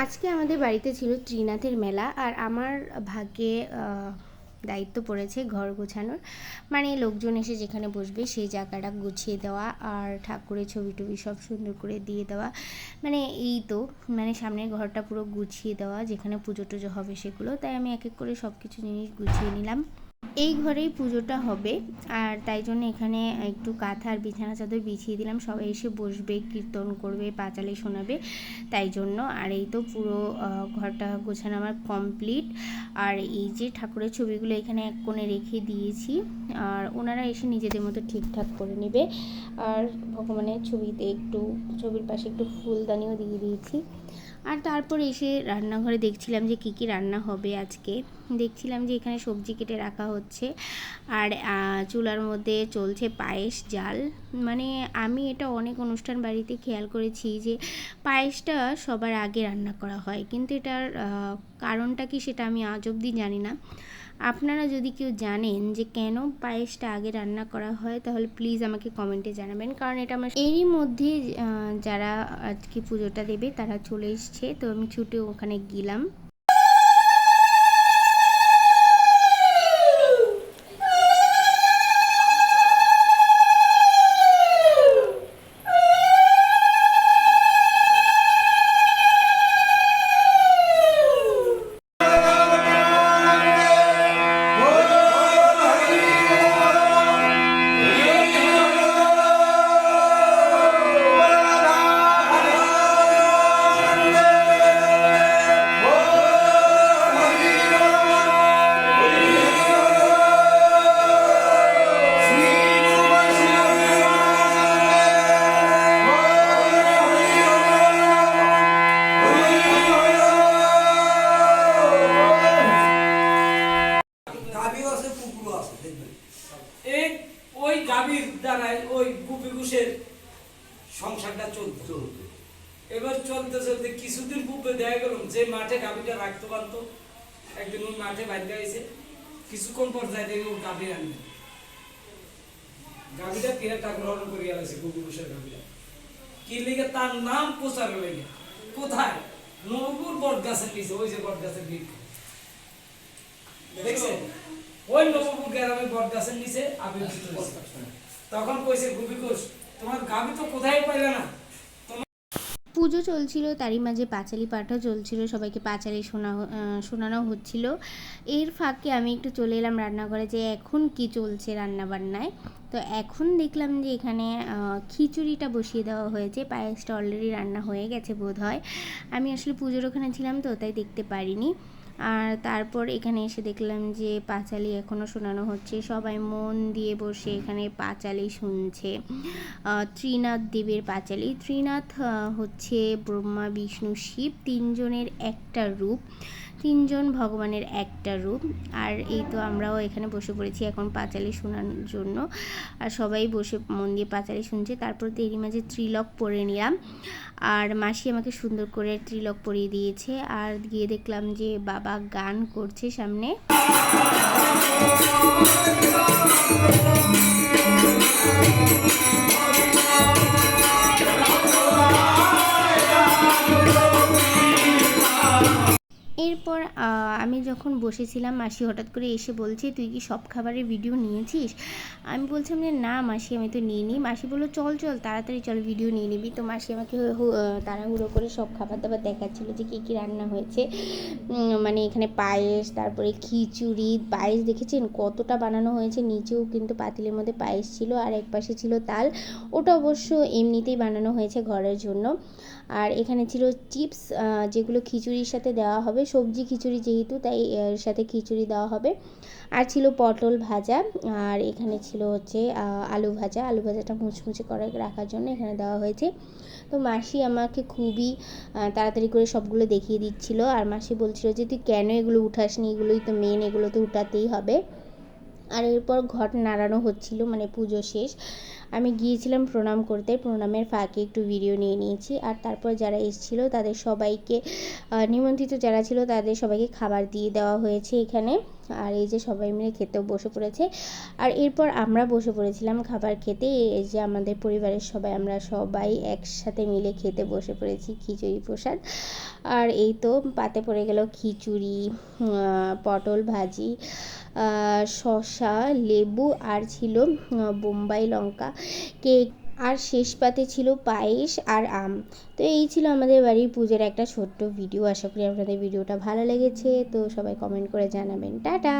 আজকে আমাদের বাড়িতে ছিল ত্রিনাথের মেলা, আর আমার ভাগ্যে দায়িত্ব পড়েছে ঘর গোছানোর। মানে লোকজন এসে যেখানে বসবে সেই জায়গাটা গুছিয়ে দেওয়া, আর ঠাকুরের ছবি টবি সব সুন্দর করে দিয়ে দেওয়া। মানে এই তো, মানে সামনের ঘরটা পুরো গুছিয়ে দেওয়া, যেখানে পুজো টুজো হবে সেগুলো। তাই আমি এক এক করে সব কিছু জিনিস গুছিয়ে নিলাম। এই ঘরেই পুজোটা হবে, আর তাই জন্য এখানে একটু কাঁথা আর বিছানা চাদর বিছিয়ে দিলাম। সবাই এসে বসবে, কীর্তন করবে, পাঁচালি শোনাবে, তাই জন্য। আর এই তো পুরো ঘরটা গোছানো আমার কমপ্লিট। আর এই যে ঠাকুরের ছবিগুলো এখানে এক কোণে রেখে দিয়েছি, আর ওনারা এসে নিজেদের মতো ঠিকঠাক করে নেবে। আর ভগবানের ছবিতে একটু, ছবির পাশে একটু ফুলদানিও দিয়ে দিয়েছি। আর তারপর এসে রান্নাঘরে দেখছিলাম যে কী কী রান্না হবে আজকে। দেখছিলাম যে এখানে সবজি কেটে রাখা হচ্ছে, আর চুলার মধ্যে চলছে পায়েস জাল। মানে আমি এটা অনেক অনুষ্ঠান বাড়িতে খেয়াল করেছি যে পায়েসটা সবার আগে রান্না করা হয়, কিন্তু এটার কারণটা কি সেটা আমি আজ অবধি জানি না। আপনারা যদি কেউ জানেন যে কেন পায়েসটা আগে রান্না করা হয়, তাহলে প্লিজ আমাকে কমেন্টে জানাবেন। কারণ এটা আমার এরই মধ্যে যারা আজকে পুজোটা দেবে তারা চলে এসছে, তো আমি ছুটে ওখানে গেলাম। এই ওই গাভীর দ্বারাই ওই গুপি ঘুষের সংসারটা চলত। এবার চলতে চলতে কিছুদিন পূর্বে দেখা গেল যে মাঠে গাভীটা রাখতে পারতো, একদিন ওই মাঠে বাইরে গেছে, কিছুক্ষণ পর যাই দেখি ও গাভী আনবে। গাভীটা কিনাটা গ্রহণ করিয়া গেছে, গুপি ঘুষের গাভীটা কি লিগে তার নাম প্রচার হয়ে গেল। কোথায়? নবপুর বট গাছের নিচে, ওই যে বট গাছের বৃক্ষ দেখছেন, ওই নবপুর গ্রামে বট গাছের নিচে আবির্ভূত হয়েছে। তখন কইছে গুপি ঘোষ, তোমার গাভী তো কোথায় পাইলে না। পুজো চলছিল, তারই মাঝে পাঁচালি পাঠও চলছিল, সবাইকে পাঁচালি শোনানো হচ্ছিল। এর ফাঁকে আমি একটু চলে এলাম রান্নাঘরে, যে এখন কি চলছে রান্নাবান্নায়। তো এখন দেখলাম যে এখানে খিচুড়িটা বসিয়ে দেওয়া হয়েছে, পায়েসটা অলরেডি রান্না হয়ে গেছে বোধ হয়। আমি আসলে পুজোর ওখানে ছিলাম তো, তাই দেখতে পারিনি। আর তারপর এখানে এসে দেখলাম যে পাঁচালি এখনও শোনানো হচ্ছে, সবাই মন দিয়ে বসে এখানে পাঁচালি শুনছে। ত্রিনাথ দেবের পাঁচালি। ত্রিনাথ হচ্ছে ব্রহ্মা বিষ্ণু শিব, তিনজনের একটা রূপ, তিনজন ভগবানের একটা রূপ। আর এই তো আমরাও এখানে বসে পড়েছি এখন পাঁচালি শোনার জন্য, আর সবাই বসে মন দিয়ে পাঁচালি শুনছে। তারপর তো এরই মাঝে ত্রিলক পরে নিলাম, আর মাসি আমাকে সুন্দর করে ত্রিলক পরিয়ে দিয়েছে। আর গিয়ে দেখলাম যে বাবা গান করছে সামনে। এরপর আমি যখন বসেছিলাম, মাসি হঠাৎ করে এসে বলছে, তুই কি সব খাবারের ভিডিও নিয়েছিস? আমি বলছিলাম যে না মাসি, আমি তো নিইনি। মাসি বললো চল চল তাড়াতাড়ি চল, ভিডিও নিয়ে নিবি। তো মাসি আমাকে তাড়াহুড়ো করে সব খাবার দাবার দেখাচ্ছিলো যে কী কী রান্না হয়েছে। মানে এখানে পায়েস, তারপরে খিচুড়ি। পায়েস দেখেছেন কতটা বানানো হয়েছে, নিচেও কিন্তু পাতিলের মধ্যে পায়েস ছিল, আর এক পাশে ছিল তাল। ওটা অবশ্য এমনিতেই বানানো হয়েছে ঘরের জন্য। আর এখানে ছিল চিপস, যেগুলো খিচুড়ির সাথে দেওয়া হবে, সবজি খিচুড়ি যেহেতু, তাই এর সাথে খিচুড়ি দেওয়া হবে। আর ছিল পটল ভাজা, আর এখানে ছিল হচ্ছে আলু ভাজা। আলু ভাজাটা মুচমুচে করে রাখার জন্য এখানে দেওয়া হয়েছে। তো মাসি আমাকে খুবই তাড়াতাড়ি করে সবগুলো দেখিয়ে দিচ্ছিল, আর মাসি বলছিল যে তুই কেন এগুলো উঠাসনি, এগুলোই তো মেন, এগুলো তো উঠাতেই হবে। আর এরপর ঘট নাড়ানো হচ্ছিল, মানে পুজো শেষ। আমি গিয়েছিলাম প্রণাম করতে, প্রণামের ফাঁকে একটু ভিডিও নিয়ে নিয়েছি। আর তারপর যারা এসেছিলো তাদের সবাইকে নিমন্ত্রিত যারা ছিল তাদের সবাইকে খাবার দিয়ে দেওয়া হয়েছে এখানে। আর এই যে সবাই মিলে খেতেও বসে পড়েছে। আর এরপর আমরা বসে পড়েছিলাম খাবার খেতে। এই যে আমাদের পরিবারের সবাই, আমরা সবাই একসাথে মিলে খেতে বসে পড়েছি খিচুড়ি প্রসাদ। আর এই তো পাতে পড়ে গেল খিচুড়ি, পটল ভাজি, শসা, লেবু, আর ছিল বোম্বাই লঙ্কা, কেক, আর শেষ পাতে ছিল পায়েস আর আম। তো এই ছিল আমাদের বাড়ির পুজোর একটা ছোট্ট ভিডিও। আশা করি আপনাদের ভিডিওটা ভালো লেগেছে। তো সবাই কমেন্ট করে জানাবেন। টাটা।